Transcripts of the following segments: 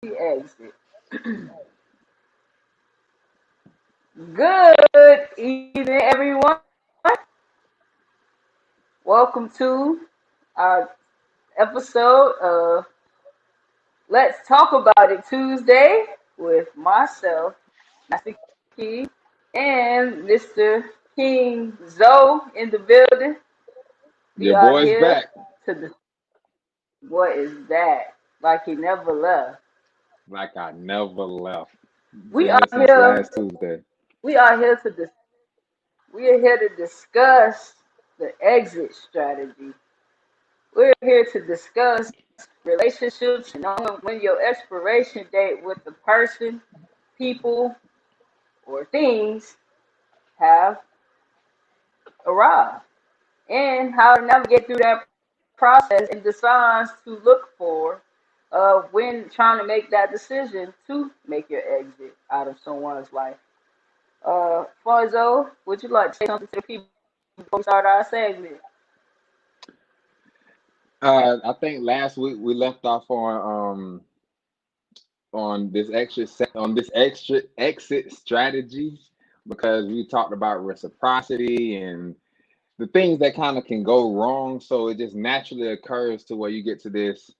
exit. Good evening, everyone. Welcome to our episode of Let's Talk About It Tuesday with myself, Master Kei, and Mr. King Zo in the building. We Your are boy's here back to what is that? Like he never left. like I never left. We Been are here since here. last Tuesday. We are here to we are here to discuss the exit strategy. We're here to discuss relationships and knowing when your expiration date with the person, people, or things have arrived, and how to navigate through that process and the signs to look for when trying to make that decision to make your exit out of someone's life. Fonzo, would you like to say something to the people before we start our segment? I think last week we left off on this extra exit strategy because we talked about reciprocity and the things that kind of can go wrong. So it just naturally occurs to where you get to this.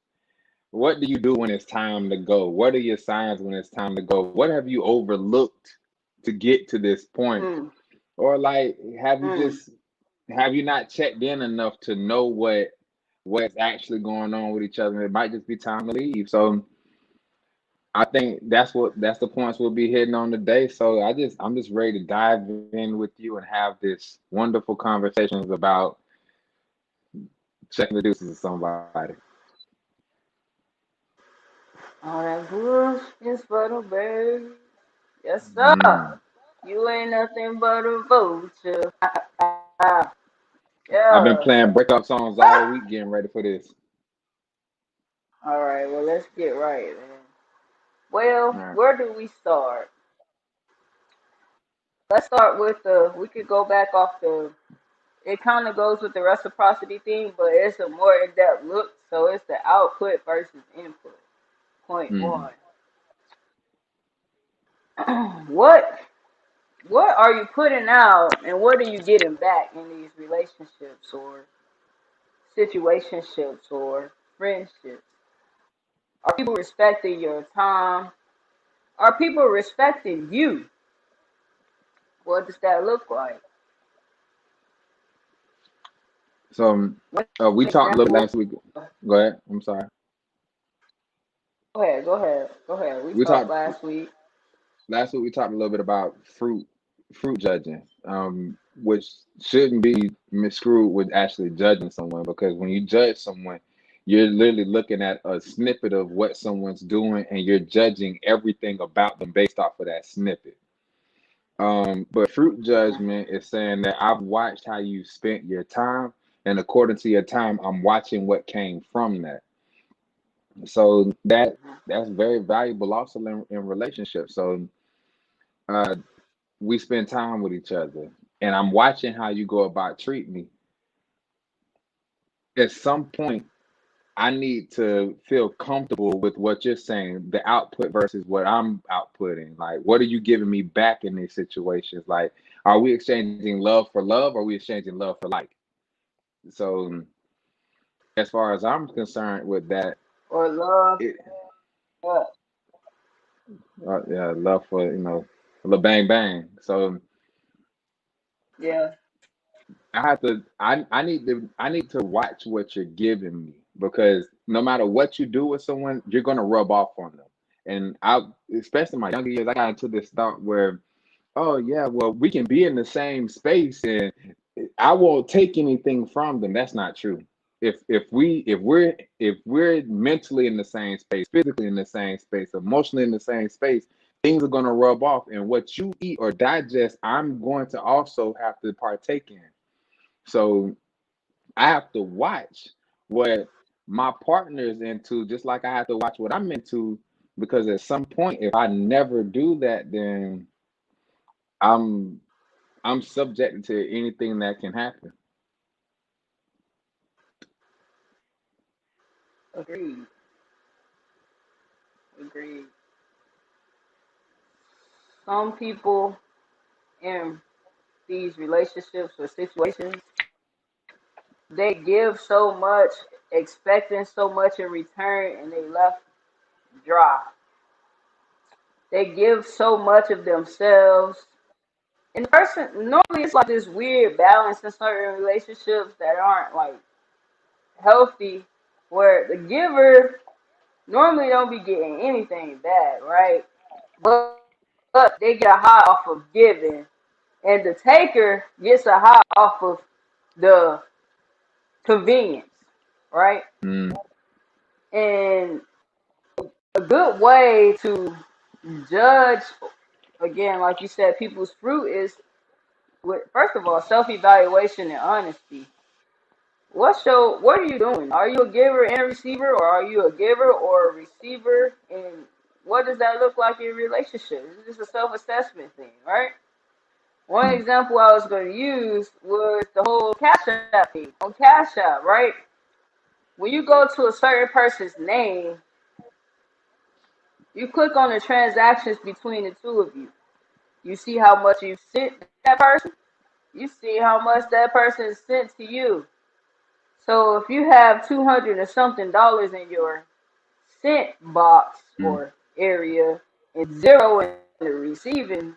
What do you do when it's time to go? What are your signs when it's time to go? What have you overlooked to get to this point? Mm, Or like mm. have you not checked in enough to know what's actually going on with each other? It might just be time to leave. So I think that's the points we'll be hitting on today. So I'm just ready to dive in with you and have this wonderful conversations about checking the deuces of somebody. All that bush is for the birds. Yes, sir. Mm. You ain't nothing but a vulture. Ah, I've been yeah. playing breakup songs all week getting ready for this. All right, well, let's get right, man. All Well, right. where do we start? Let's start with we could go back off it kind of goes with the reciprocity thing, but it's a more in depth look. So it's the output versus input. Point Mm. one. what what are you putting out and what are you getting back in these relationships or situationships or friendships? Are people respecting your time? Are people respecting you? What does that look like? So One we talked a little example. last week. Go ahead. I'm sorry. Go ahead. We We talked talked last week. last week. We talked a little bit about fruit judging, which shouldn't be miscrewed with actually judging someone because when you judge someone, you're literally looking at a snippet of what someone's doing and you're judging everything about them based off of that snippet. But fruit judgment is saying that I've watched how you spent your time, and according to your time, I'm watching what came from that. So that's very valuable also in relationships. So uh, we spend time with each other, and I'm watching how you go about treating me. At some point, I need to feel comfortable with what you're saying, the output versus what I'm outputting. Like, what are you giving me back in these situations? Like, are we exchanging love for love, or are we exchanging love for like? So, as far as I'm concerned with that, Or love. it What? yeah, love for a little bang bang. So Yeah. I need to watch what you're giving me because no matter what you do with someone, you're gonna rub off on them. And especially in my younger years, I got into this thought where, oh yeah, well we can be in the same space and I won't take anything from them. That's not true. If we're mentally in the same space, physically in the same space, emotionally in the same space, things are gonna rub off. And what you eat or digest, I'm going to also have to partake in. So I have to watch what my partner is into, just like I have to watch what I'm into, because at some point, if I never do that, then I'm I'm subjected to anything that can happen. Agreed. Agreed. Some people in these relationships or situations, they give so much, expecting so much in return, and they left dry. They give so much of themselves. And the person, normally it's like this weird balance in certain relationships that aren't like healthy, where the giver normally don't be getting anything bad, right? But they get a high off of giving, and the taker gets a high off of the convenience, right? Mm. And a good way to judge, again, like you said, people's fruit is with, first of all, self-evaluation and honesty. What are you doing? Are you a giver and a receiver, or are you a giver or a receiver? And what does that look like in relationships? It's just a self-assessment thing, right? One Mm. example I was going to use was the whole Cash App thing on Cash App, right? When you go to a certain person's name, you click on the transactions between the two of you. You see how much you sent that person. You see how much that person sent to you. So if you have 200 or something dollars in your sent box Mm. or area and zero in the receiving,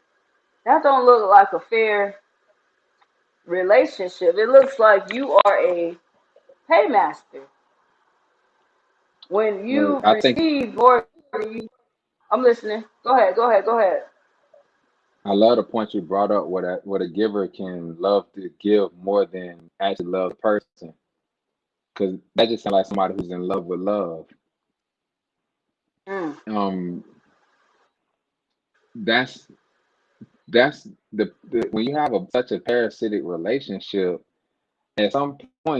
that don't look like a fair relationship. It looks like you are a paymaster. When Well, you I think receive more than you, I'm listening. Go ahead. I love the point you brought up. What a giver can love to give more than actually love the person, because that just sounds like somebody who's in love with love. Mm, Um, that's that's the when you have such a parasitic relationship, at some point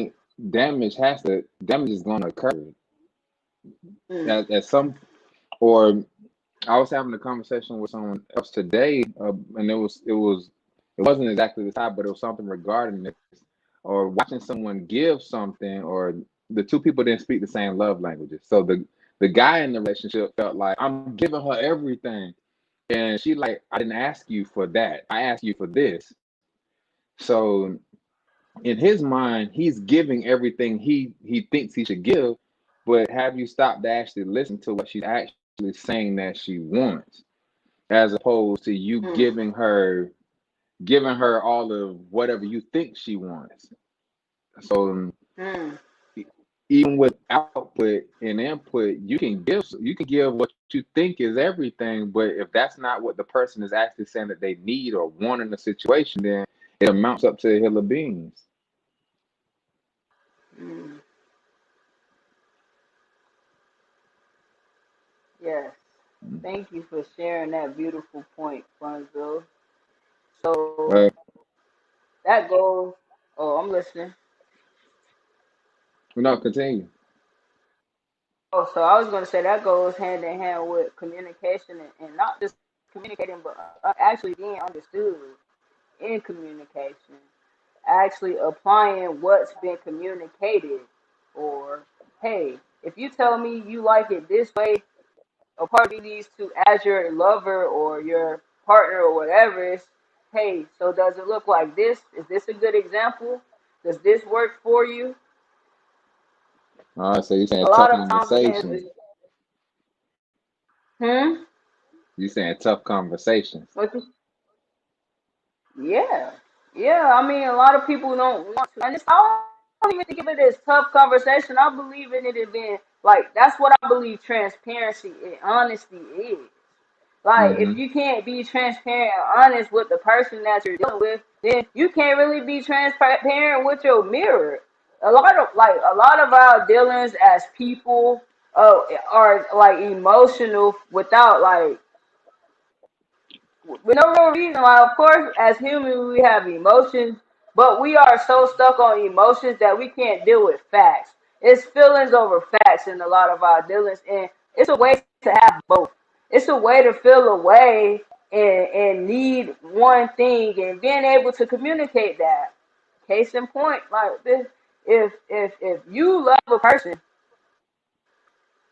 damage is going to occur mm, at some or I was having a conversation with someone else today, and it wasn't exactly the type, but it was something regarding this, or watching someone give something, or the two people didn't speak the same love languages. So the guy in the relationship felt like I'm giving her everything, and she like I didn't ask you for that. I asked you for this. So in his mind, he's giving everything he thinks he should give, but have you stopped to actually listen to what she's actually saying that she wants, as opposed to you mm, giving her all of whatever you think she wants. So mm. even with output and input, you can give what you think is everything, but if that's not what the person is actually saying that they need or want in the situation, then it amounts up to a hill of beans. Mm. Yes. Thank you for sharing that beautiful point, Franzo. So Uh, that goes. Oh, I'm listening. no, continue. Oh, so I was going to say that goes hand in hand with communication and not just communicating, but actually being understood in communication, actually applying what's been communicated. Or, hey, if you tell me you like it this way, a part of me needs to, as your lover or your partner or whatever, is, hey, so does it look like this? Is this a good example? Does this work for you? So you're saying A tough lot of times, again, conversations. hmm? You saying tough conversations. What you, yeah. Yeah, I mean, a lot of people don't want to. And it's, I don't even think of it as tough conversation. I believe in it as being, like, that's what I believe transparency and honesty is. Like, if Hmm. you can't be transparent and honest with the person that you're dealing with, then you can't really be transparent with your mirror. A lot of our dealings as people are like emotional without like with no real reason. Like, of course, as humans, we have emotions, but we are so stuck on emotions that we can't deal with facts. It's feelings over facts in a lot of our dealings, and it's a way to have both. It's a way to feel a way and need one thing and being able to communicate that. Case in point, like this, if you love a person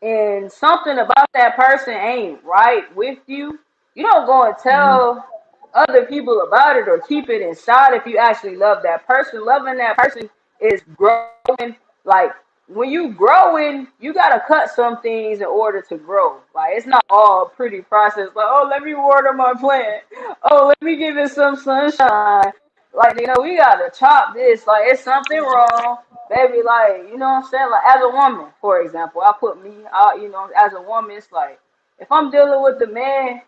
and something about that person ain't right with you, you don't go and Mm, tell other people about it or keep it inside if you actually love that person. Loving that person is growing. Like when you growing, you gotta cut some things in order to grow. Like it's not all pretty process. Like, oh, let me water my plant. Oh, let me give it some sunshine. Like, we gotta chop this. Like it's something wrong, baby. Like, what I'm saying? Like as a woman, for example, I put me out. As a woman, it's like if I'm dealing with the man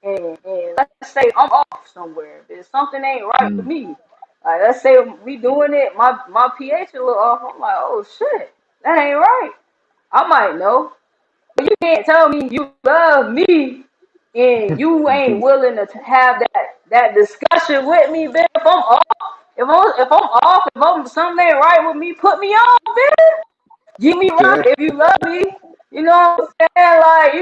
and let's say I'm off somewhere, if something ain't right with mm. me. Like let's say we doing it, my pH a little off. I'm like, oh shit, that ain't right. I might know, but you can't tell me you love me and you ain't willing to have that discussion with me, bitch. If I'm off, if something ain't right with me, put me on, bitch. Get me right if you love me. You know what I'm saying? Like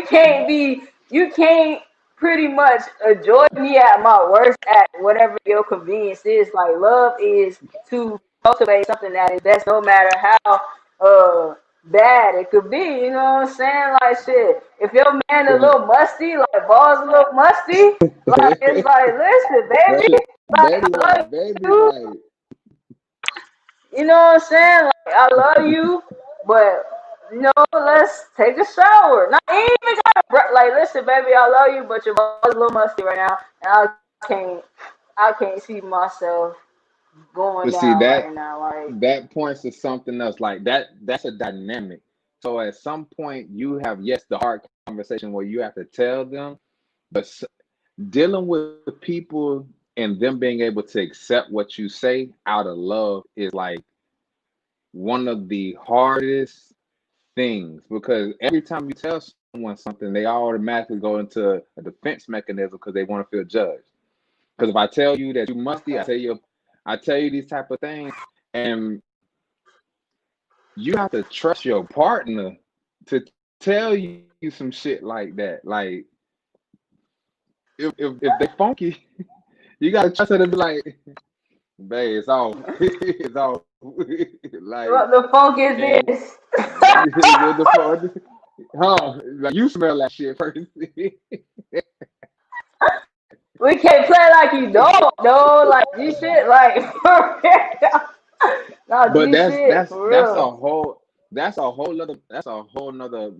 you can't pretty much enjoy me at my worst at whatever your convenience is. Like love is to cultivate something that is best no matter how bad it could be. You know what I'm saying? Like shit. If your man a So little musty, like balls a little musty, like it's like listen, that baby, shit, like baby, I love baby, you. right. You know what I'm saying? Like, I love you, but let's take a shower. Not even like, listen, baby, I love you, but your balls a little musty right now, and can't, I can't see myself going But see down that right now. Like, that points to something else. Like that's a dynamic. So at some point you have, yes, the hard conversation where you have to tell them, but dealing with people and them being able to accept what you say out of love is like one of the hardest things, because every time you tell someone something, they automatically go into a defense mechanism because they want to feel judged. Because if I tell you that you musty, okay, I tell you these type of things, and you have to trust your partner to tell you some shit like that. Like if they funky, you gotta trust her to be like, babe, it's off. It's off. Like, what the funk is and this? the phone, huh? Like you smell that shit first. We can't play like you don't, no. Like this shit, like for real. No, But this shit for real. that's a whole nother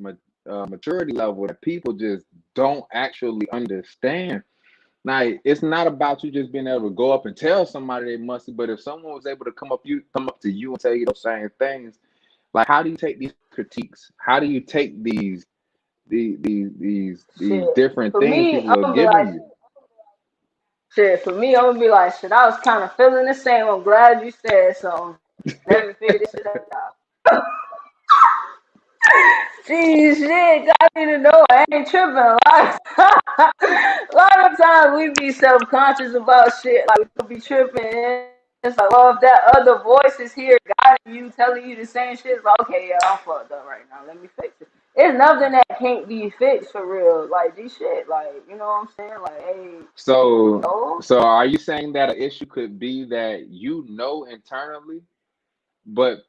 maturity level that people just don't actually understand. Like it's not about you just being able to go up and tell somebody they must, but if someone was able to come up to you and tell you those same things, like how do you take these critiques? How do you take these Shit. different For things me, I'm people are gonna be giving like, you? shit, for me, I'm gonna be like, shit, I was kind of feeling the same. I'm glad you said so. Let me figure this shit out. Jeez, shit, I need to know. I ain't tripping. A lot of times we be self conscious about shit. Like, we could be tripping. It's like, well, if that other voice is here guiding you, telling you the same shit, it's like, okay, yeah, I'm fucked up right now. Let me fix it. It's nothing that can't be fixed for real. Like, these shit, like, you know what I'm saying? Like, hey, So no. so are you saying that an issue could be that you know internally, but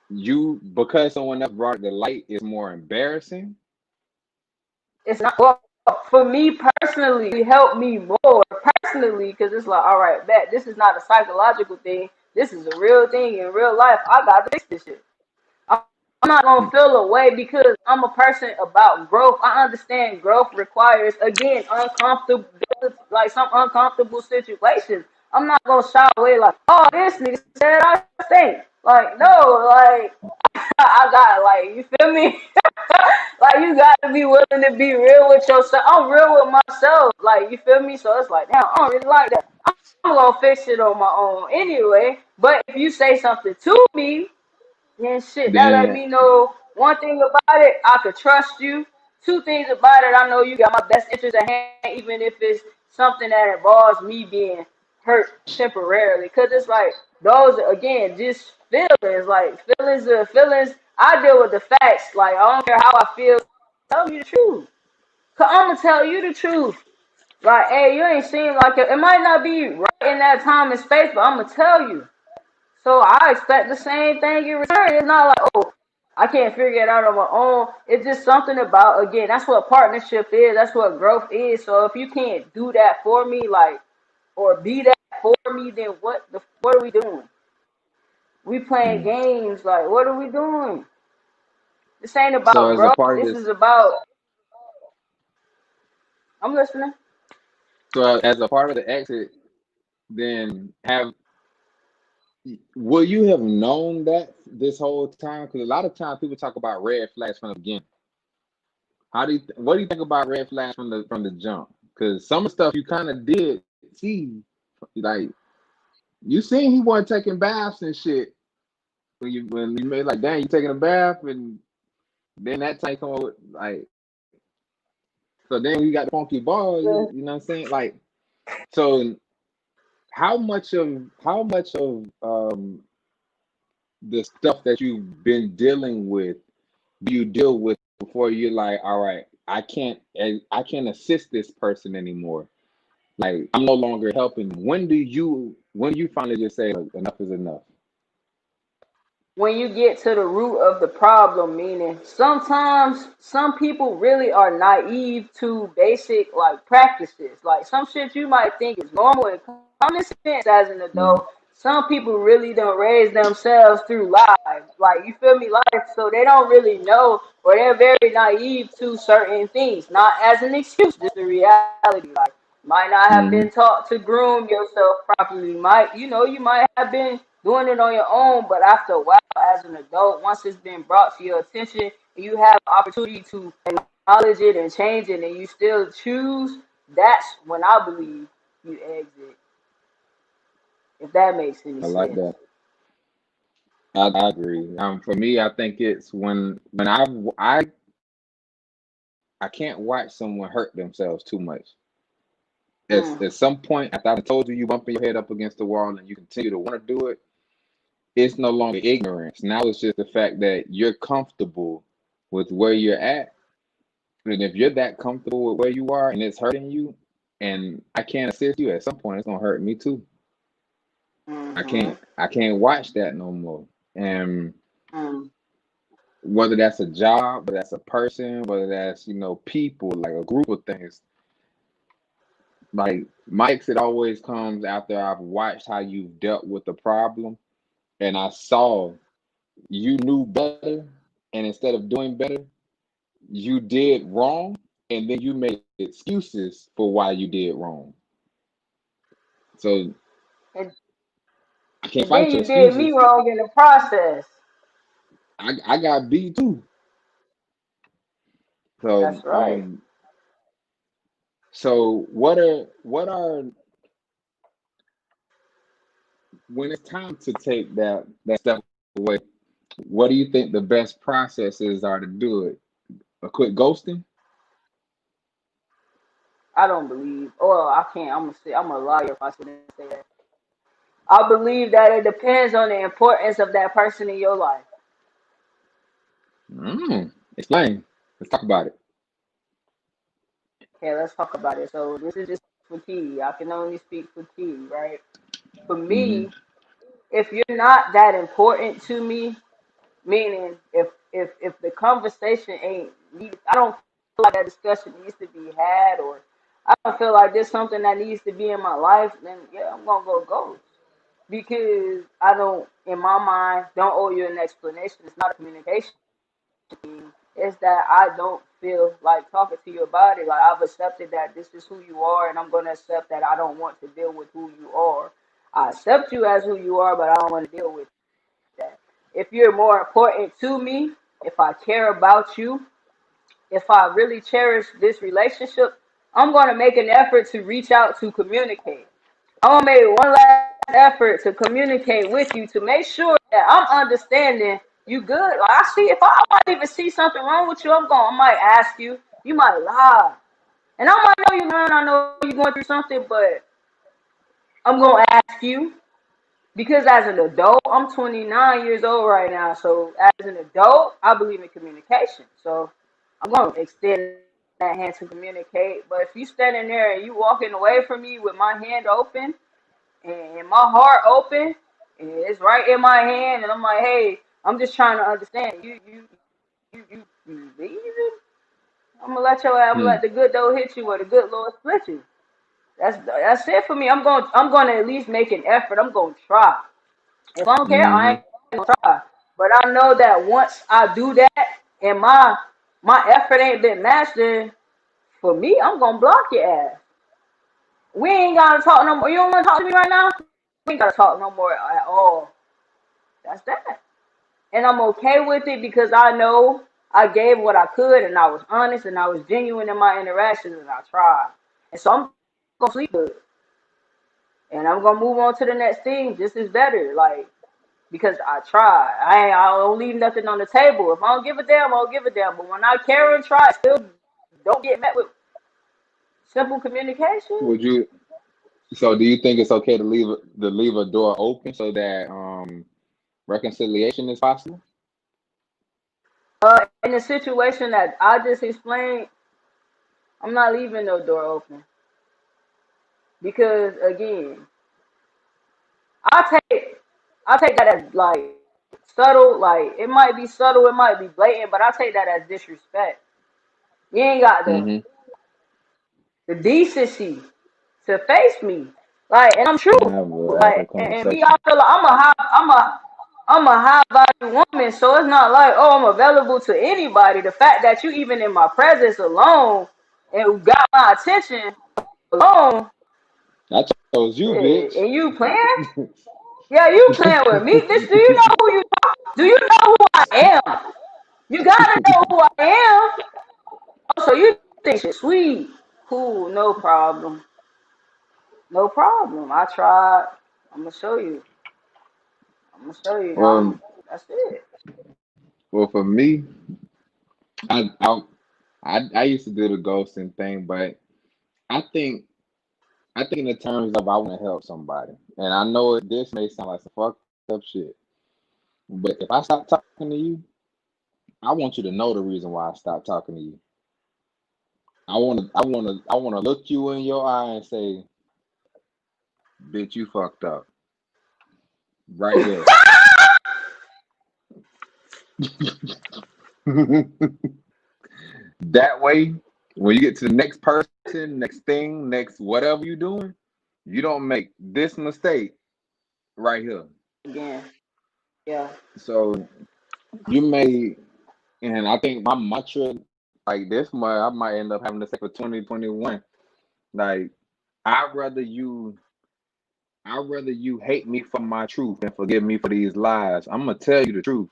you, because someone else brought it to light, is more embarrassing? It's not well for me personally. It helped me more personally because it's like, all right, bet this is not a psychological thing. This is a real thing in real life. I got to fix this shit. I'm not gonna feel away because I'm a person about growth. I understand growth requires again uncomfortable, like some uncomfortable situations. I'm not gonna shy away like, oh, this nigga said I stink. Like, no, like I got like, you feel me? Like you gotta be willing to be real with yourself. I'm real with myself. Like you feel me? So it's like, damn, I don't really like that. I'm gonna fix it on my own anyway. But if you say something to me, then shit, that let Then me know one thing about it, I could trust you. Two things about it, I know you got my best interest at hand, even if it's something that involves me being hurt temporarily. Cause it's like those again, just feelings. Like feelings are feelings. I deal with the facts. Like I don't care how I feel. Tell me the truth. Cause I'm gonna tell you the truth. Like, hey, you ain't seem like it. It might not be right in that time and space, but I'm gonna tell you. So I expect the same thing in return. It's not like, oh, I can't figure it out on my own. It's just something about, again, that's what partnership is. That's what growth is. So if you can't do that for me, like, or be that for me, then what are we doing? We playing Mm. games. Like, what are we doing? This ain't So about as a growth. part of This is this, about. I'm listening. so as a part of the exit, then have will you have known that this whole time? Because a lot of times people talk about red flags from the beginning. What do you think about red flags from the jump? Because some of the stuff you kind of did see, like you seen he wasn't taking baths and shit when you made like, dang, you taking a bath, and then that time come up with like, so then we got the funky ball, you know what I'm saying? Like, so how much of the stuff that you've been dealing with do you deal with before you're like, all right, I can't assist this person anymore. Like, I'm no longer helping them. When do you finally just say, like, enough is enough? When you get to the root of the problem, meaning sometimes some people really are naive to basic like practices. Like some shit you might think is normal and common sense as an Mm-hmm. adult. Some people really don't raise themselves through life. Like you feel me? Life, so they don't really know or they're very naive to certain things. Not as an excuse, just a reality. Like might not have Mm-hmm. been taught to groom yourself properly. You might have been doing it on your own, but after a while, as an adult, once it's been brought to your attention, and you have opportunity to acknowledge it and change it, and you still choose, that's when I believe you exit. If that makes any I like sense. that. I agree. For me, I think it's when I can't watch someone hurt themselves too much. Mm. At some point, after I've told you, you bumping your head up against the wall and you continue to want to do it, it's no longer ignorance. Now it's just the fact that you're comfortable with where you're at. And if you're that comfortable with where you are and it's hurting you, and I can't assist you, at some point it's gonna hurt me too. I Mm-hmm. can't I can't watch that no more. And Mm. whether that's a job, whether that's a person, whether that's, people, like a group of things, like my exit always comes after I've watched how you've dealt with the problem and I saw you knew better, and instead of doing better, you did wrong, and then you made excuses for why you did wrong. So And, I can't and then fight your you did me excuses. wrong in the process. I got beat too. So That's right. what are when it's time to take that step away, what do you think the best processes are to do it? A quick ghosting? I don't believe. Well, I can't. I'm gonna say I'm a liar if I say that. I believe that it depends on the importance of that person in your life. Explain. Let's talk about it. Okay, let's talk about it. So this is just for Key. I can only speak for Key, right? For Hmm. me, if you're not that important to me, meaning if the conversation ain't need, I don't feel like that discussion needs to be had, or I don't feel like there's something that needs to be in my life, then yeah, I'm gonna go ghost because I don't, in my mind, don't owe you an explanation. It's not a communication thing. It's that I don't feel like talking to you about it. Like I've accepted that this is who you are, and I'm gonna accept that I don't want to deal with who you are. I accept you as who you are, but I don't want to deal with that. If you're more important to me, if I care about you, if I really cherish this relationship, I'm gonna make an effort to reach out to communicate. I'm gonna make one last effort to communicate with you to make sure that I'm understanding you good. Like I see, if I might even see something wrong with you, I might ask you. You might lie, and I might know you lying. I know you're going through something, but I'm gonna ask you because as an adult, I'm 29 years old right now. So as an adult, I believe in communication. So I'm gonna extend that hand to communicate. But if you standing there and you walking away from me with my hand open and my heart open, and it's right in my hand, and I'm like, hey, I'm just trying to understand. You leaving? I'm gonna Hmm. let the good Lord hit you or the good Lord split you. That's it for me. I'm gonna at least make an effort. I'm gonna try. If I don't care, I Mm-hmm. ain't gonna try. But I know that once I do that and my effort ain't been matched, then for me, I'm gonna block your ass. We ain't gotta talk no more. You don't wanna talk to me right now? We ain't gotta talk no more at all. That's that. And I'm okay with it because I know I gave what I could and I was honest and I was genuine in my interactions and I tried. And so I'm gonna sleep good. And I'm gonna move on to the next thing just as better. Like because I try. I don't leave nothing on the table. If I don't give a damn, I don't give a damn. But when I care and try, I still don't get met with simple communication. Would you? So, do you think it's okay to leave a door open so that reconciliation is possible? In the situation that I just explained, I'm not leaving no door open because again, I take I take that as like subtle, like it might be subtle, it might be blatant, but I take that as disrespect. You ain't got Mm-hmm. the decency to face me, like, and I'm true, And have an actual like, and me, I conversation. feel like I'm a high value woman, so it's not like oh I'm available to anybody. The fact that you even in my presence alone and got my attention alone, I chose you, bitch. and you playing. Yeah, you playing with me, bitch. Do you know who I am? You gotta know who I am. Oh, so you think shit sweet? Cool, no problem, no problem. I tried. I'm gonna show you. I'm gonna show you. Well, That's it. well, for me, I I I used to do the ghosting thing, but I think I think in the terms of I want to help somebody, and I know this may sound like some fucked up shit, but if I stop talking to you, I want you to know the reason why I stopped talking to you. I want to look you in your eye and say, "Bitch, you fucked up right there." That way, when you get to the next person, next thing, next whatever you doing, you don't make this mistake right here. Again, yeah. So you may, and I think my mantra like this might I might end up having to say for 2021. Like I'd rather you I'd rather you hate me for my truth and forgive me for these lies. I'm gonna tell you the truth.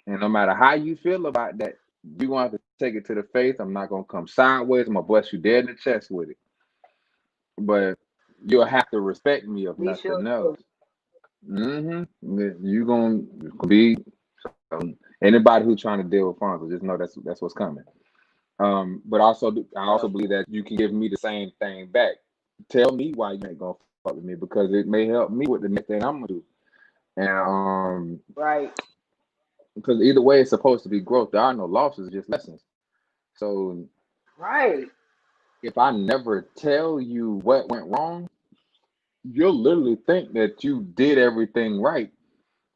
And no matter how you feel about that, you're gonna have to take it to the face. I'm not gonna come sideways. I'm gonna bust you dead in the chest with it. But you'll have to respect me if Be sure nothing to. else. You gonna be anybody who's trying to deal with Fonzo, just know that's what's coming. But I Yeah. also believe that you can give me the same thing back. Tell me why you ain't gonna fuck with me because it may help me with the next thing I'm gonna do. And Right. because either way, it's supposed to be growth. There are no losses, just lessons. So Right. if I never tell you what went wrong, you'll literally think that you did everything right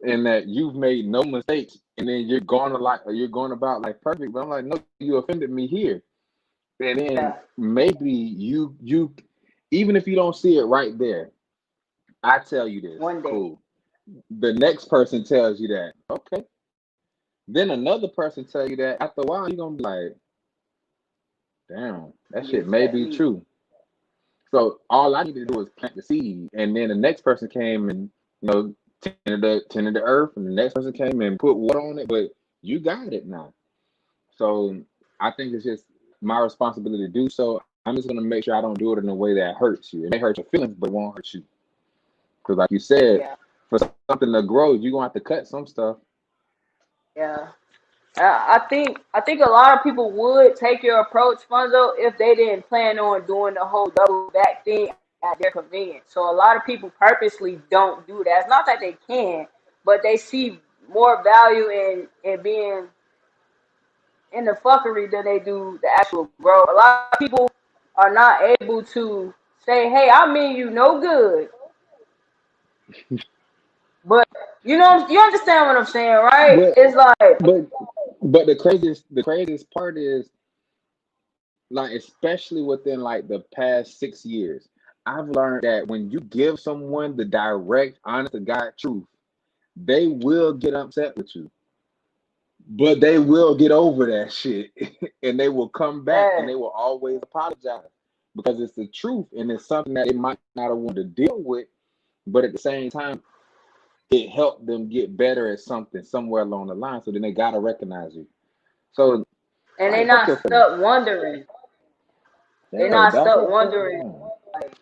and that you've made no mistakes, and then you're going about like perfect. But I'm like, no, you offended me here, and then Yeah. maybe you even if you don't see it right there, I tell you this, One day. cool. The next person tells you that, okay. Then another person tell you that. After a while, you're gonna be like, damn, that shit Yes, may that be me. true. So all I need to do is plant the seed, and then the next person came and you know tended the earth, and the next person came and put water on it. But you got it now. So I think it's just my responsibility to do so. I'm just gonna make sure I don't do it in a way that hurts you. It may hurt your feelings, but it won't hurt you. Because like you said, Yeah. for something to grow, you're gonna have to cut some stuff. Yeah. I think a lot of people would take your approach, Funzo, if they didn't plan on doing the whole double back thing at their convenience. So a lot of people purposely don't do that. It's not that they can, but they see more value in being in the fuckery than they do the actual growth. A lot of people are not able to say, "Hey, I mean you no good," But you understand what I'm saying, right? But It's like, but but the craziest part is, like, especially within like the past 6 years, I've learned that when you give someone the direct, honest to God truth, they will get upset with you, but they will get over that shit, and they will come back and yeah. they will always apologize because it's the truth and it's something that they might not have wanted to deal with, but at the same time, it helped them get better at something somewhere along the line. So then they gotta recognize you. So, And they like, fuck not your feelings. stuck wondering. They Yeah, not dog, stuck fuck that. wondering, like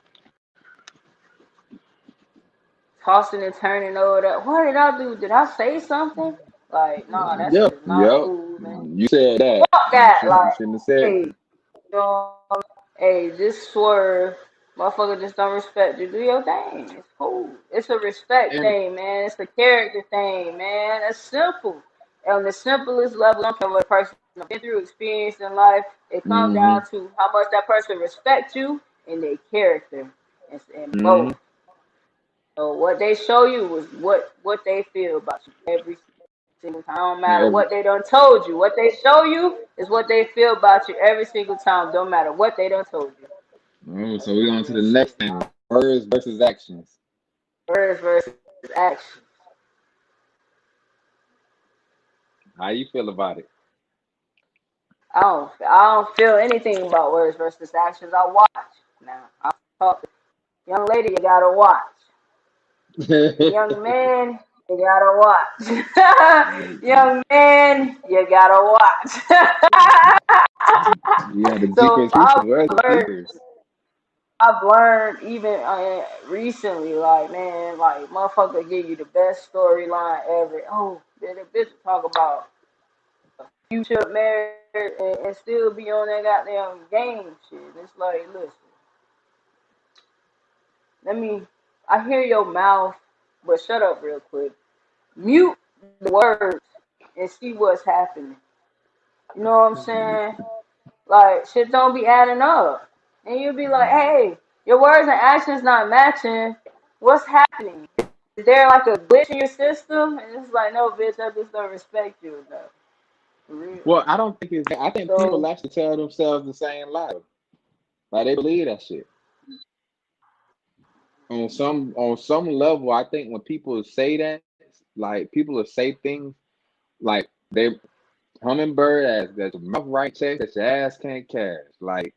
tossing and turning over that. What did I do? Did I say something? Like, nah, that shit Yep, is not yep. cool, man. You said that. Fuck You that. shouldn't. You Like, shouldn't have said hey, that. know, hey, just swerve. Motherfucker just don't respect you. Do your thing. It's cool. It's a respect And thing, man. It's a character thing, man. That's simple. On the simplest level, I don't care what a person has been through, experienced in life, it comes mm-hmm, down to how much that person respects you and their character. And mm-hmm. both. So what they show you is what they feel about you every single time. Don't matter Every, what they done told you. What they show you is what they feel about you every single time. Don't matter what they done told you. oh, That's so we're some on to real the shit. next thing: words versus actions. Words versus action. How you feel about it? I don't feel anything about words versus actions. I watch. Now I talk. Young lady, you gotta watch. Young man, you gotta watch. Young man, you gotta watch. Yeah, the So deepest truth. Where's the deepest? I've learned even recently, like, man, like, motherfucker give you the best storyline ever. Oh, did a bitch talk about future marriage and still be on that goddamn game shit? It's like, listen, let me. I hear your mouth, but shut up real quick. Mute the words and see what's happening. You know what I'm saying? Like, shit don't be adding up. And you'll be like, hey, your words and actions not matching. What's happening? Is there like a glitch in your system? And it's like, no, bitch, I just don't respect you enough. For real. Well, I don't think it's that. I think people So, actually tell themselves the same lie. Like, they believe that shit. On some level, I think when people say that, like, people will say things like they hummingbird ass, that your mouth right checks, that your ass can't cash. Like,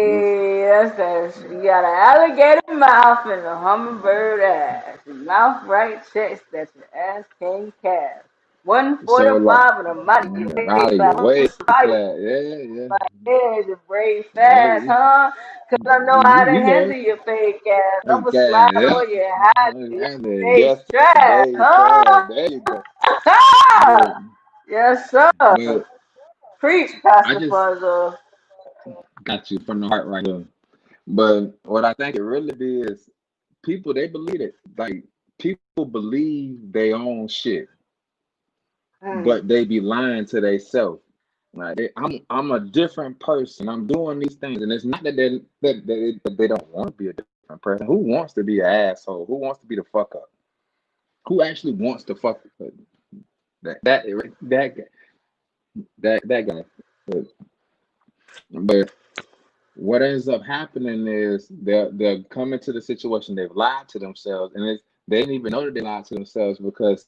this, hey, that's that. You got an alligator mouth and a hummingbird ass. Your mouth right checks that your ass can't cast. One for so the like, five and a mighty get way I'll get fast. way I'm surprised. flat. Yeah, Like, yeah, you brave yeah. fast, huh? Cause I know how to You know, handle your fake ass. hey, I'ma slide cash. Yeah. on your hat. Your And then face trash, yesterday, huh? cash. There you go. But Yes, sir. but Preach, I Pastor just Funzo. got you from the heart right here. But what I think it really be is people, they believe it. Like, people believe they own shit, Mm, but they be lying to themselves. Like, I'm a different person. I'm doing these things, and it's not that they don't want to be a different person. Who wants to be an asshole? Who wants to be the fuck up? Who actually wants to fuck that that that that guy? But, but what ends up happening is they'll come into the situation, they've lied to themselves, and they didn't even know that they lied to themselves, because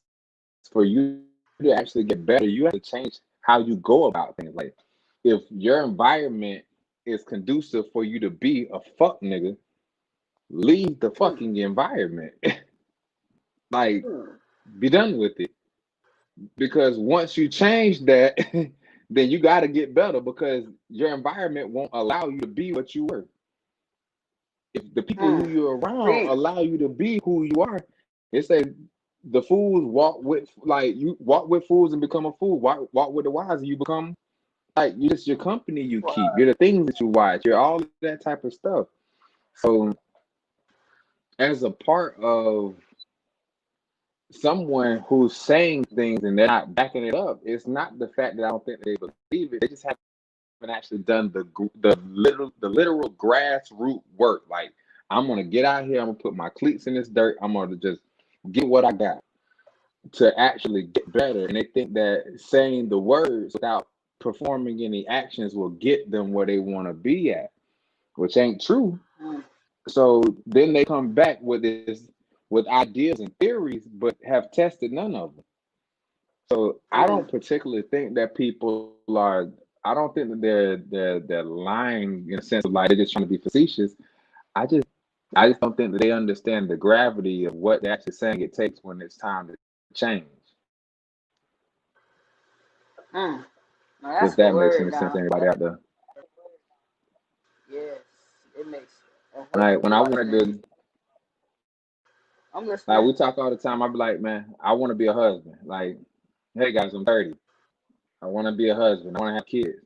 for you to actually get better, you have to change how you go about things. Like, if your environment is conducive for you to be a fuck nigga, leave the mm, fucking environment. Like, mm, be done with it. Because once you change that, then you got to get better, because your environment won't allow you to be what you were. If the people who mm. you're around Preach. allow you to be who you are, they say the fools walk with, like, you walk with fools and become a fool. Walk with the wise and you become, like, you just your company you keep. You're the things that you watch. You're all of that type of stuff. So as a part of someone who's saying things and they're not backing it up, it's not the fact that I don't think they believe it. They just haven't actually done the literal grassroots work. Like, I'm gonna get out here. I'm gonna put my cleats in this dirt. I'm gonna just get what I got to actually get better. And they think that saying the words without performing any actions will get them where they want to be at, which ain't true. Mm. So then they come back with ideas and theories, but have tested none of them. So I Mm. don't particularly think that people are. I don't think that they're lying in a sense of like they're just trying to be facetious. I just I just don't think that they understand the gravity of what they're actually saying it takes when it's time to change. Mm. Now If that's a that good makes any word sense to now. anybody out there. Yes, it makes a heck Like of a when I lot of wanted sense. to, I'm like listening. we talk all the time, I'd be like, man, I want to be a husband. Like, hey guys, I'm 30. I want to be a husband. I want to have kids.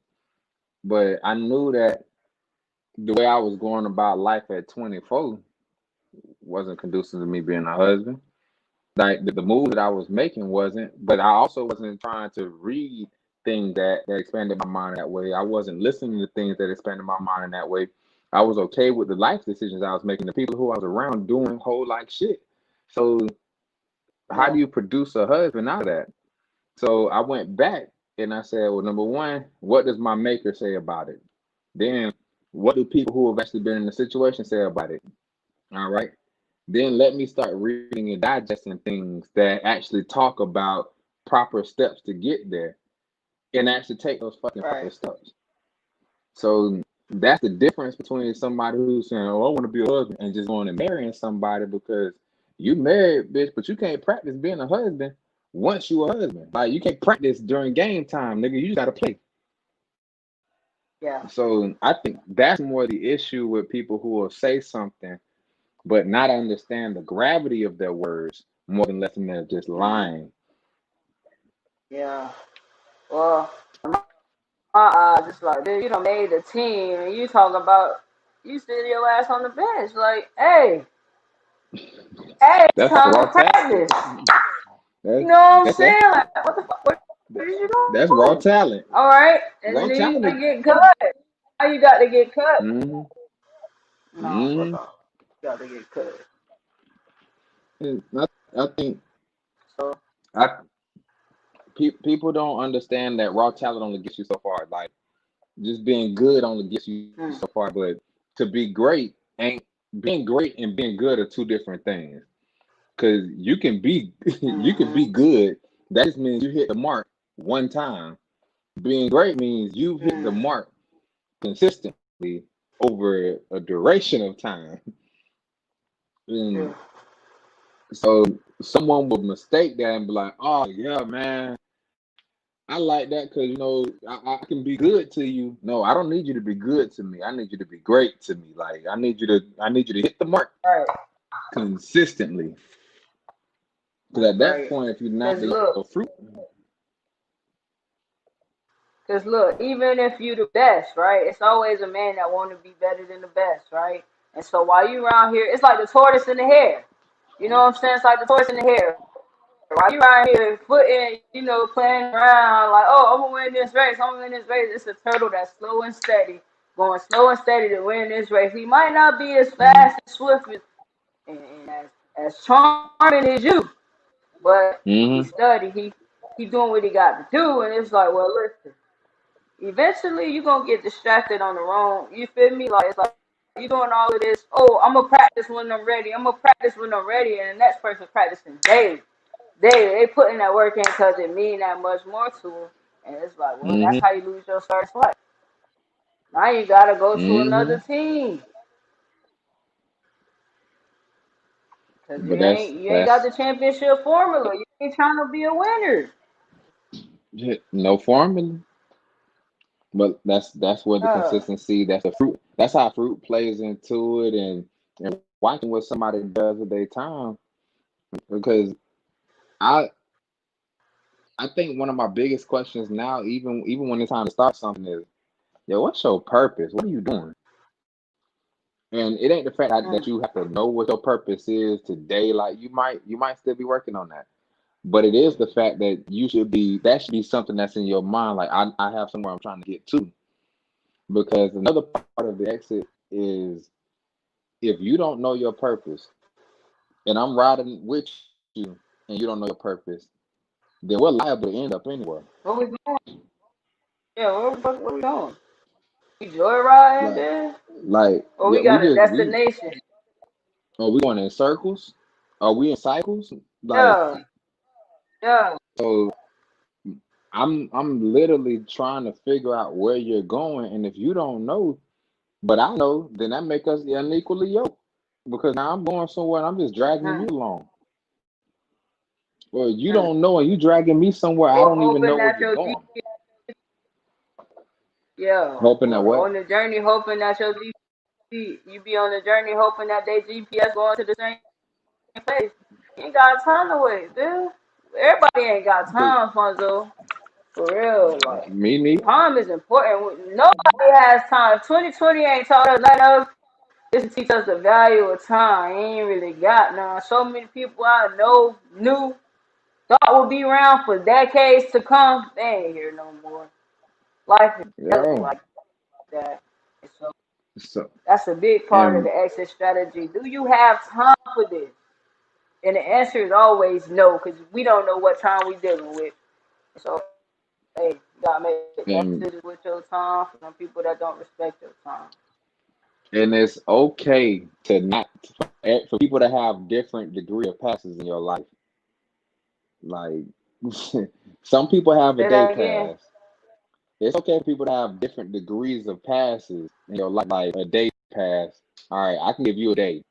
But I knew that the way I was going about life at 24 wasn't conducive to me being a husband. Like the move that I was making wasn't, but I also wasn't trying to read things that expanded my mind that way. I wasn't listening to things that expanded my mind in that way. I was okay with the life decisions I was making, the people who I was around doing whole like shit. So how Yeah. do you produce a husband out of that? So I went back and I said, well, number one, what does my maker say about it? Then what do people who have actually been in the situation say about it? All right. Then let me start reading and digesting things that actually talk about proper steps to get there and actually take those fucking Right. proper steps. So that's the difference between somebody who's saying, oh, I want to be a husband and just going and marrying somebody because you married, bitch, but you can't practice being a husband once you a husband. Like you can't practice during game time, nigga. You just gotta play. Yeah. So I think that's more the issue with people who will say something but not understand the gravity of their words more than less than they're just Mm. lying. Yeah. Well, just like, dude, you done made the team, and you talk about you sit your ass on the bench. Like, hey, it's That's time raw to talent. practice. You That's know what I'm that's saying? Like, what the fuck? What did you that's do? raw talent. All right, and Raw then you talent is gotta get cut. Now you got to get cut. mm-hmm, No, fuck mm-hmm. off. You got to get cut. I think So, I people don't understand that raw talent only gets you so far. Like just being good only gets you so mm, far, but to be great ain't being great and being good are two different things. Cause you can be you can mm-hmm, be good. That just means you hit the mark one time. Being great means you've hit the mm, mark consistently over a duration of time. And true. so someone would mistake that and be like, "Oh yeah, man, I like that because I can be good to you." No, I don't need you to be good to me. I need you to be great to me. Like I need you to hit the mark Right, consistently. Because at that right. point, if you're not Cause the look, fruit, even if you the best, right? It's always a man that want to be better than the best, right? And so while you around here, it's like the tortoise and the hare. You know what I'm saying? It's like the tortoise and the hare. While you around here footing, playing around like, oh, I'm gonna win this race. I'm gonna win this race. It's a turtle that's slow and steady, going slow and steady to win this race. He might not be as mm-hmm, fast and swift and as charming as you, but he mm-hmm, studied. He doing what he got to do, and it's like, well, listen. Eventually, you gonna get distracted on the wrong. You feel me? Like it's like you doing all of this. Oh, I'm gonna practice when I'm ready. I'm gonna practice when I'm ready, and the next person's practicing daily. They putting that work in because it mean that much more to them. And it's like, well, that's mm-hmm, how you lose your starting spot. Now you gotta go to mm-hmm. another team because But you ain't got the championship formula. You ain't trying to be a winner. no formula. But that's where the Uh, consistency, that's the fruit. That's how fruit plays into it, and watching what somebody does with their time. Because I I think one of my biggest questions now, even when it's time to start something, is, yo, what's your purpose? What are you doing? And it ain't the fact that mm, you have to know what your purpose is today. Like you might still be working on that. But it is the fact that that should be something that's in your mind. Like I have somewhere I'm trying to get to. Because another part of the exit is if you don't know your purpose, and I'm riding with you, you and you don't know your purpose, then we're liable to end up anywhere. Where we going? Yeah, where we going? We joyriding Like, there? Or yeah, we got a destination? are we going in circles? Are we in cycles? Like, Yeah, yeah. so I'm literally trying to figure out where you're going, and if you don't know, but I know, then that make us unequally yoked because now I'm going somewhere and I'm just dragging Hmm. you along. Well, you Hmm. don't know, and you dragging me somewhere I Or don't even hoping know where that you're your going. GPS, yeah, Hoping that or what? on the journey hoping that your GPS, you be on the journey hoping that they GPS going to the same place. You ain't got time to wait, dude. Everybody ain't got But time, Fonzo. For real, like me neither. time is important. Nobody has time. 2020 ain't taught us nothing else. This teach us the value of time. You ain't really got none. So many people I know knew thought would be around for decades to come. They ain't here no more. Life is reality Yeah. like that. And so So that's a big part of and the exit strategy. Do you have time for this? And the answer is always no, because we don't know what time we dealing with. So hey, you gotta make tough and decisions with your time for some people that don't respect your time. and it's okay to not for people to have different degree of passes in your life. Like some people have a Say day that again. pass. It's okay for people to have different degrees of passes in your life, like a day pass. All right, I can give you a day.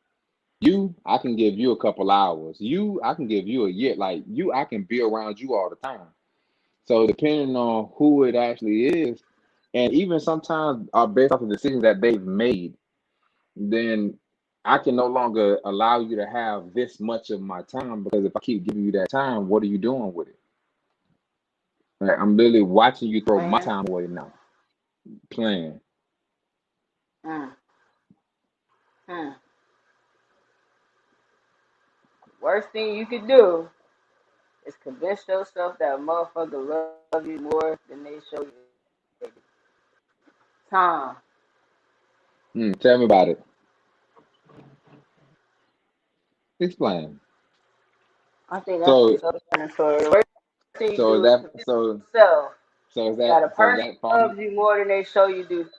You, I can give you a couple hours. You, I can give you a year. Like you, I can be around you all the time. So depending on who it actually is, and even sometimes based off of decisions that they've made, then I can no longer allow you to have this much of my time because if I keep giving you that time, what are you doing with it? Like, I'm literally watching you throw my Man. time away now, playing. Mm. Mm. Worst thing you could do is convince yourself that a motherfucker love you more than they show you. Time. Tell me about it. Explain. I think that's So, just self-explanatory. The worst thing you so is do is that convince so yourself so is that a person that falling? loves you more than they show you do.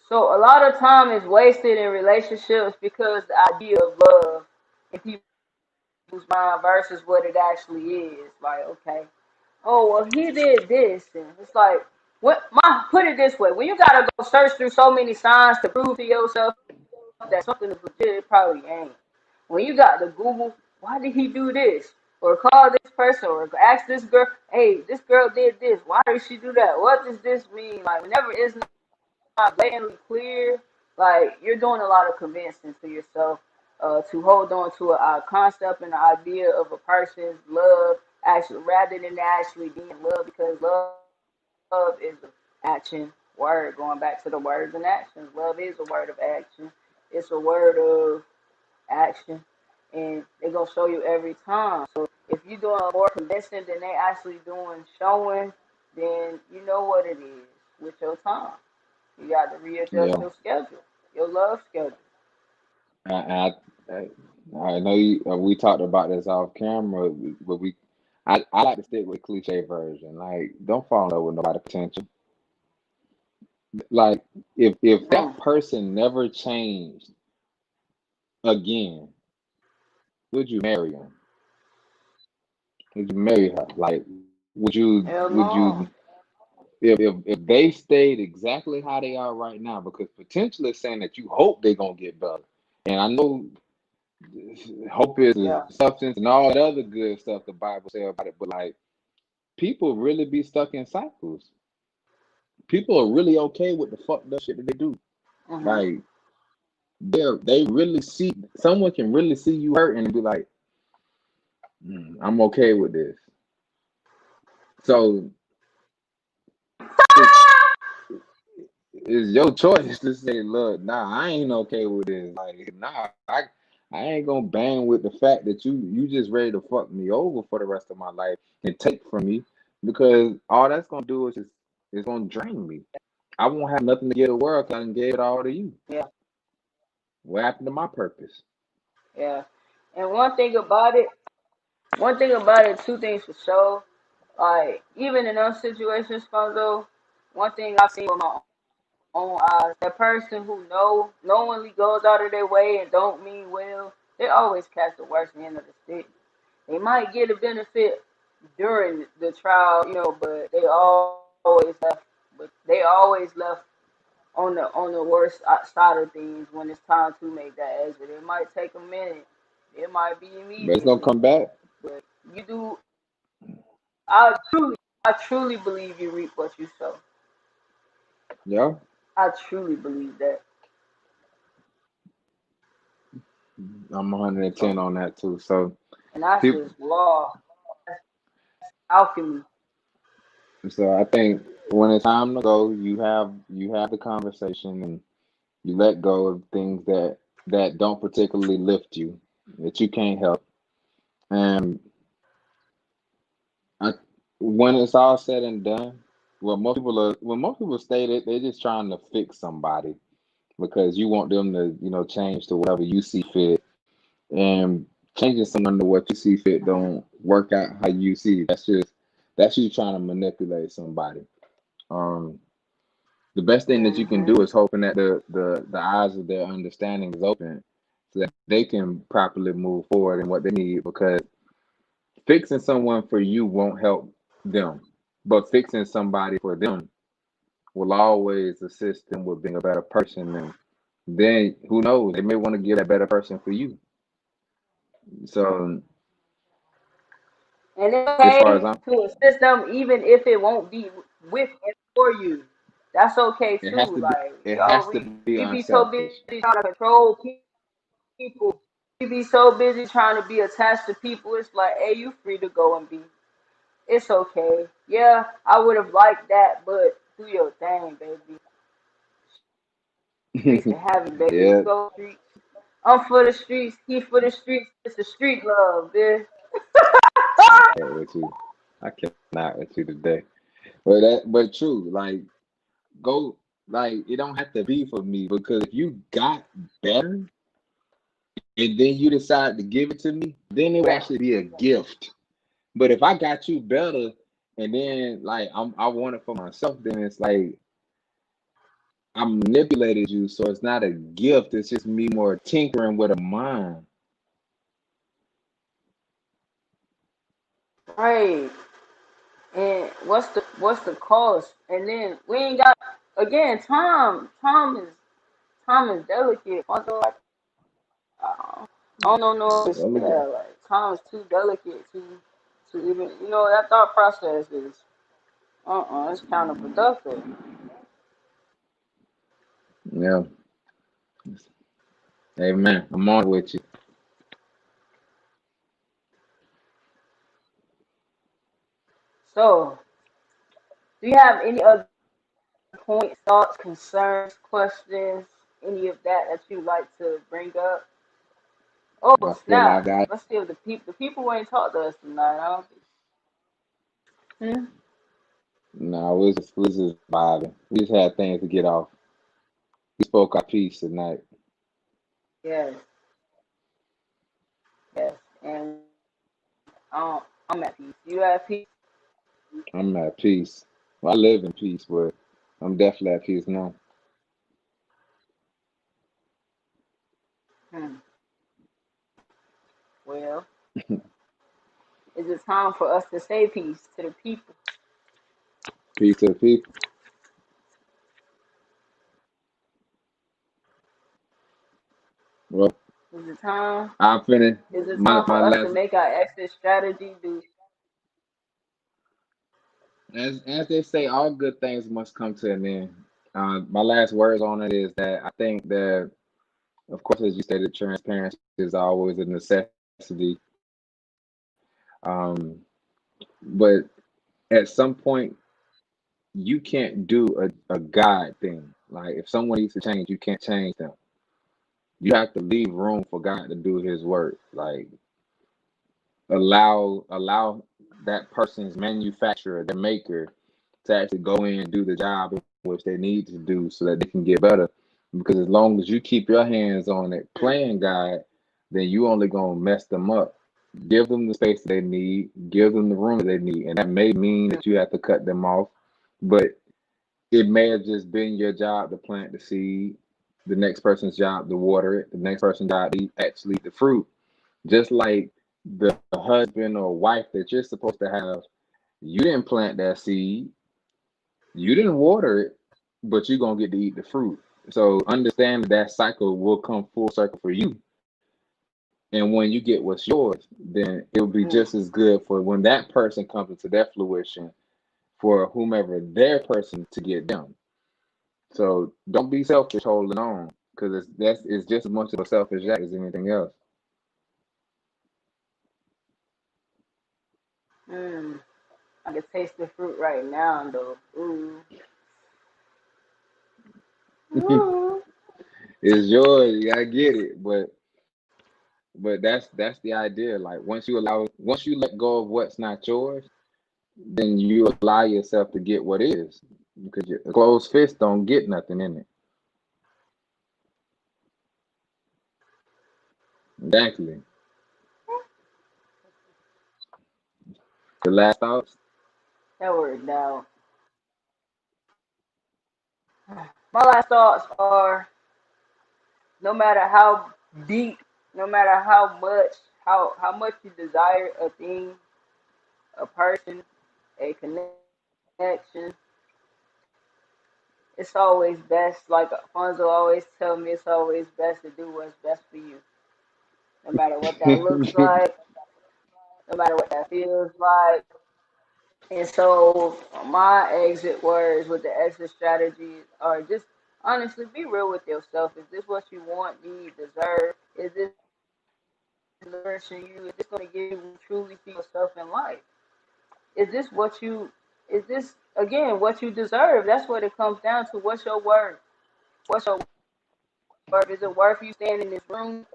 So a lot of time is wasted in relationships because the idea of love in people's mind versus what it actually is. Like, okay, oh well, he did this, and it's like, what? My put it this way: when you gotta go search through so many signs to prove to yourself that something is legit, it probably ain't. When you got to Google, why did he do this? Or call this person, or ask this girl, hey, this girl did this. Why did she do that? What does this mean? Like, whenever it's not blatantly clear, like you're doing a lot of convincing to yourself to hold on to a concept and the idea of a person's love, actually, rather than actually being love, because love is an action word. Going back to the words and actions, love is a word of action. It's a word of action, and they're gonna show you every time. So if you're doing more convincing than they actually doing showing, then you know what it is with your time. You got to readjust Yeah, your schedule, your love schedule. I I, I know you. We talked about this off camera, but I like to stick with the cliche version. Like, don't fall in love with nobody potential. Like, if Mm. that person never changed again, would you marry him? Would you marry her? Like, Hell would no. you if they stayed exactly how they are right now? Because potentially it's saying that you hope they're gonna get better. And I know hope is a Yeah. substance and all that other good stuff the Bible says about it, but like people really be stuck in cycles. People are really okay with the fucked up shit that they do. Hmm. Like they really see someone can really see you hurt and be like, I'm okay with this. So it is your choice to say, look, nah, I ain't okay with this. Like, nah, I ain't gonna bang with the fact that you just ready to fuck me over for the rest of my life and take from me because all that's gonna do is just it's gonna drain me. I won't have nothing to give the world 'cause I done gave it all to you. Yeah. What happened to my purpose? Yeah. And two things for sure. Like even in those situations, Fonzo, one thing I've seen with my own eyes, that person who knowingly goes out of their way and don't mean well, they always catch the worst end of the stick. They might get a benefit during the trial, but they always left on the worst side of things when it's time to make that exit. It might take a minute. It might be But it's gonna immediately. come back. But you do I truly believe you reap what you sow. Yeah, I truly believe that. I'm 110 on that too. So And that's people, just law. That's alchemy. so I think when it's time to go, you have the conversation and you let go of things that don't particularly lift you, that you can't help. And I, when it's all said and done, when most people state it, they're just trying to fix somebody because you want them to, change to whatever you see fit. And changing someone to what you see fit don't work out how you see. That's you trying to manipulate somebody. Um, the best thing that you can Mm-hmm. do is hoping that the eyes of their understanding is open so that they can properly move forward in what they need, because fixing someone for you won't help them, but fixing somebody for them will always assist them with being a better person. And then who knows, they may want to get a better person for you. So And it's as far okay as I'm, to assist them even if it won't be with and for you. That's okay it has too. to be Like it has to be we be so unselfish. busy trying to control people. We be so busy trying to be attached to people. It's like, hey, you free to go and be. It's okay. Yeah, I would have liked that, but do your thing, baby. Streets can have it, baby. Yeah, You go streets. I'm for the streets. He for the streets. It's the street love, bitch. I can't with you. I cannot with you today. But true, like go, like it don't have to be for me, because if you got better and then you decide to give it to me, then it would actually be a gift. But if I got you better and then like I want it for myself, then it's like I manipulated you, so it's not a gift. It's just me more tinkering with a mind. Right. And what's the cost? And then we ain't got again. Time is delicate. Although I don't know if Well, look that like time is too delicate to even that thought process is it's counterproductive. yeah, amen. I'm on with you. So, do you have any other points, thoughts, concerns, questions, any of that you like to bring up? Oh I feel like I snap! got. Let's see if the people ain't talk to us tonight. I don't think. No, we was just vibing. We just had things to get off. We spoke our piece tonight. Yes, yes, and I'm at peace. You at peace? I'm at peace. Well, I live in peace, but I'm definitely at peace now. Hmm. Well, is it time for us to say peace to the people? Peace to the people. Well, Is it time? I'm finna Is it my time my for us to last. make our exit strategy? Do As they say, all good things must come to an end. My last words on it is that I think that, of course, as you stated, transparency is always a necessity. Um, but at some point, you can't do a God thing. Like if someone needs to change, you can't change them. You have to leave room for God to do His work. Like allow that person's manufacturer, the maker, to actually go in and do the job in which they need to do so that they can get better. Because as long as you keep your hands on it, playing God, then you only gonna mess them up. Give them the space they need, give them the room that they need, and that may mean that you have to cut them off, but it may have just been your job to plant the seed, the next person's job to water it, the next person's job to actually eat the fruit. Just like the husband or wife that you're supposed to have, you didn't plant that seed, you didn't water it, but you're gonna get to eat the fruit. So understand that cycle will come full circle for you. And when you get what's yours, then it'll be Mm. just as good for when that person comes into their fruition for whomever their person to get them. So don't be selfish holding on because it's just as much of a selfish act as anything else. Mm. I can taste the fruit right now, though. Ooh. Ooh. It's yours, you gotta get it. But that's the idea. Like once you let go of what's not yours, then you allow yourself to get what is. Because your closed fist don't get nothing in it. Exactly. The last thoughts. That worked out. My last thoughts are no matter how deep, no matter how much you desire a thing, a person, a connection, it's always best. Like Alfonso always tell me, it's always best to do what's best for you, no matter what that looks like, no matter what that feels like. And so my exit words with the exit strategies are just honestly be real with yourself. Is this what you want, need, deserve? Is this nourishing you? Is this going to give you truly see yourself in life? Is this what you? Is this again what you deserve? That's what it comes down to. What's your worth? What's your worth? Is it worth you staying in this room,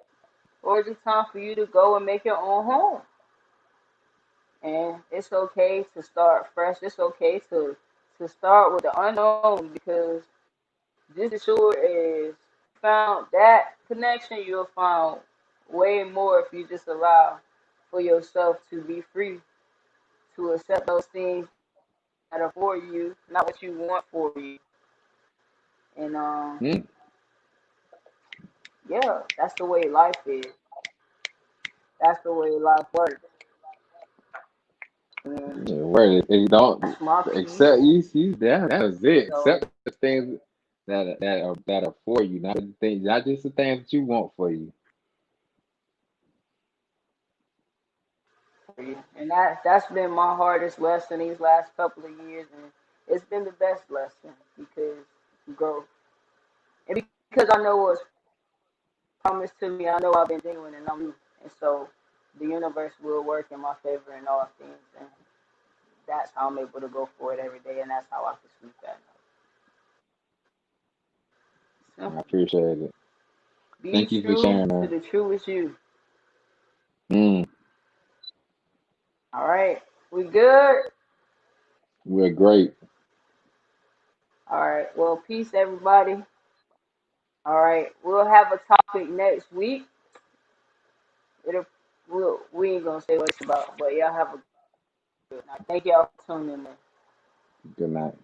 or is it time for you to go and make your own home? And it's okay to start fresh. It's okay to start with the unknown because just as sure as you found that connection, you'll find way more if you just allow for yourself to be free to accept those things that are for you, not what you want for you. And Hmm. yeah, that's the way life is. That's the way life works. And Yeah, where you don't that's my piece. accept you that was it. So Accept the things that are for you, not the things, not just the things that you want for you. for you. And that's been my hardest lesson these last couple of years, and it's been the best lesson because growth. And because I know what's promised to me, I know I've been genuine and I'm new. And so the universe will work in my favor in all things. And that's how I'm able to go forward every day. And that's how I can sleep at night. I Simple. appreciate it. Be Thank you for true sharing, to man. the truest you. Mm, All right. We good? we're great. All right. Well, peace, everybody. All right. We'll have a topic next week. It'll, we ain't going to say what it's about, but y'all have a good night. Thank y'all for tuning in. Good night.